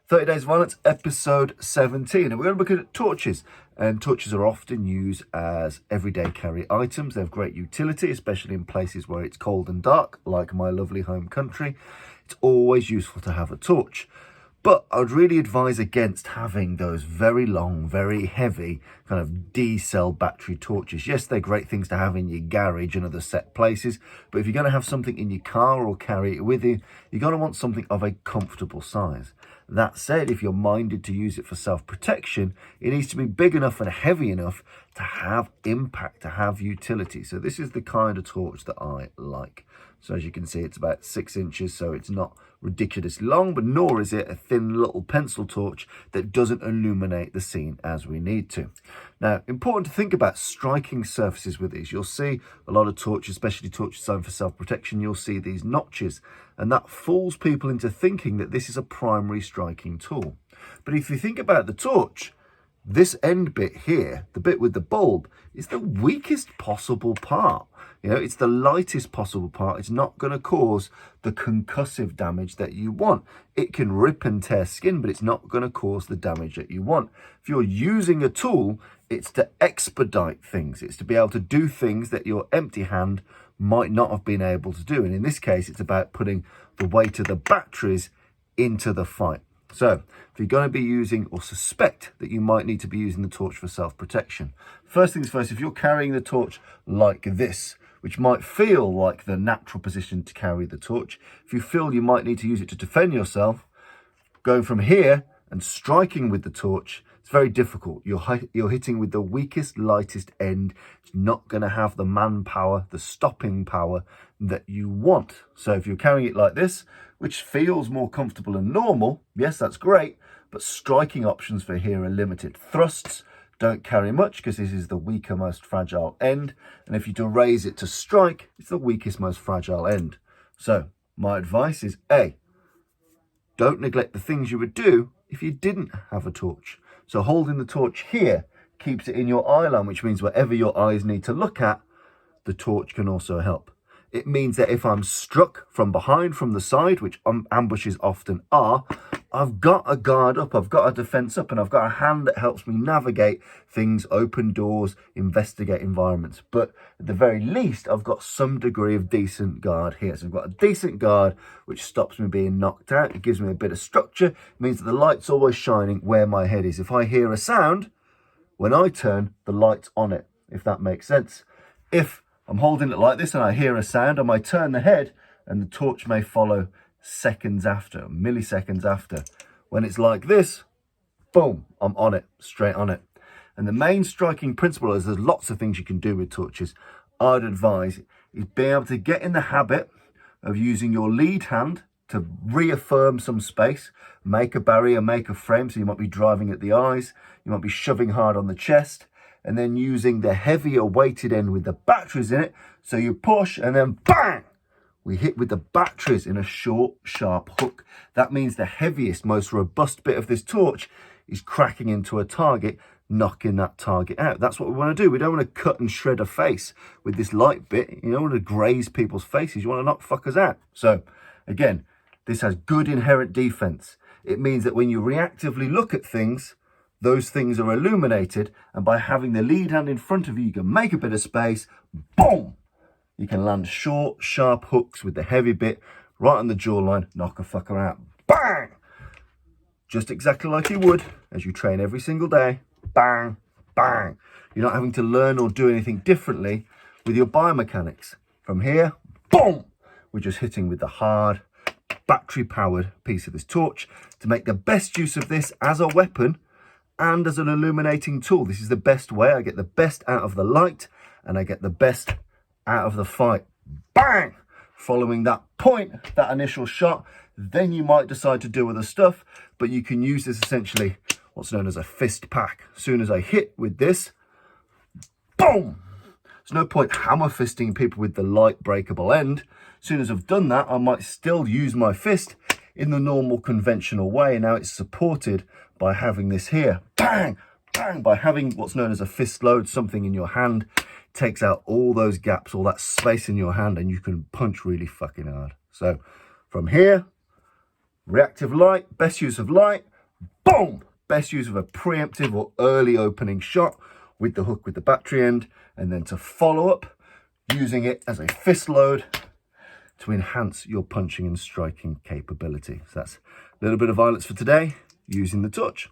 30 Days of Violence, episode 17. And we're going to look at torches. And torches are often used as everyday carry items. They have great utility, especially in places where it's cold and dark, like my lovely home country. It's always useful to have a torch. But I would really advise against having those very long, very heavy kind of D-cell battery torches. Yes, they're great things to have in your garage and other set places, but if you're going to have something in your car or carry it with you, you're going to want something of a comfortable size. That said, if you're minded to use it for self-protection, it needs to be big enough and heavy enough to have impact, to have utility. So this is the kind of torch that I like. So as you can see, it's about 6 inches, so it's not ridiculously long, but nor is it a thin little pencil torch that doesn't illuminate the scene as we need to. Now, important to think about striking surfaces with these. You'll see a lot of torches, especially torches designed for self-protection, you'll see these notches, and that fools people into thinking that this is a primary striking tool. But if you think about the torch, this end bit here, the bit with the bulb, is the weakest possible part. You know, it's the lightest possible part. It's not going to cause the concussive damage that you want. It can rip and tear skin, but it's not going to cause the damage that you want. If you're using a tool, it's to expedite things. It's to be able to do things that your empty hand might not have been able to do. And in this case, it's about putting the weight of the batteries into the fight. So if you're going to be using or suspect that you might need to be using the torch for self-protection, first things first, if you're carrying the torch like this, which might feel like the natural position to carry the torch, if you feel you might need to use it to defend yourself, going from here and striking with the torch, it's very difficult. You're hitting with the weakest, lightest end. It's not going to have the manpower, the stopping power that you want. So if you're carrying it like this, which feels more comfortable and normal, yes, that's great, but striking options for here are limited. Thrusts don't carry much because this is the weaker, most fragile end. And if you do raise it to strike, it's the weakest, most fragile end. So my advice is A, don't neglect the things you would do if you didn't have a torch. So holding the torch here keeps it in your eye line, which means whatever your eyes need to look at, the torch can also help. It means that if I'm struck from behind, from the side, which ambushes often are, I've got a guard up, I've got a defense up, and I've got a hand that helps me navigate things, open doors, investigate environments. But at the very least, I've got some degree of decent guard here. So I've got a decent guard, which stops me being knocked out. It gives me a bit of structure. It means that the light's always shining where my head is. If I hear a sound, when I turn, the light's on it, if that makes sense. If I'm holding it like this and I hear a sound, I might turn the head and the torch may follow seconds after, milliseconds after. When it's like this, boom, I'm on it, straight on it. And the main striking principle is there's lots of things you can do with torches. I'd advise is being able to get in the habit of using your lead hand to reaffirm some space, make a barrier, make a frame. So you might be driving at the eyes, you might be shoving hard on the chest, and then using the heavier weighted end with the batteries in it. So you push and then bang, we hit with the batteries in a short, sharp hook. That means the heaviest, most robust bit of this torch is cracking into a target, knocking that target out. That's what we want to do. We don't want to cut and shred a face with this light bit. You don't want to graze people's faces. You want to knock fuckers out. So again, this has good inherent defense. It means that when you reactively look at things, those things are illuminated, and by having the lead hand in front of you, you can make a bit of space, boom! You can land short, sharp hooks with the heavy bit right on the jawline, knock a fucker out, bang! Just exactly like you would as you train every single day, bang, bang. You're not having to learn or do anything differently with your biomechanics. From here, boom! We're just hitting with the hard, battery-powered piece of this torch to make the best use of this as a weapon and as an illuminating tool. This is the best way. I get the best out of the light and I get the best out of the fight. Bang! Following that point, that initial shot, then you might decide to do other stuff, but you can use this essentially what's known as a fist pack. As soon as I hit with this, boom! There's no point hammer fisting people with the light breakable end. As soon as I've done that, I might still use my fist in the normal conventional way. Now it's supported by having this here, bang, bang, by having what's known as a fist load, something in your hand, takes out all those gaps, all that space in your hand, and you can punch really fucking hard. So from here, reactive light, best use of light, Boom! Best use of a preemptive or early opening shot with the hook with the battery end, and then to follow up using it as a fist load to enhance your punching and striking capability. So that's a little bit of violence for today using the torch.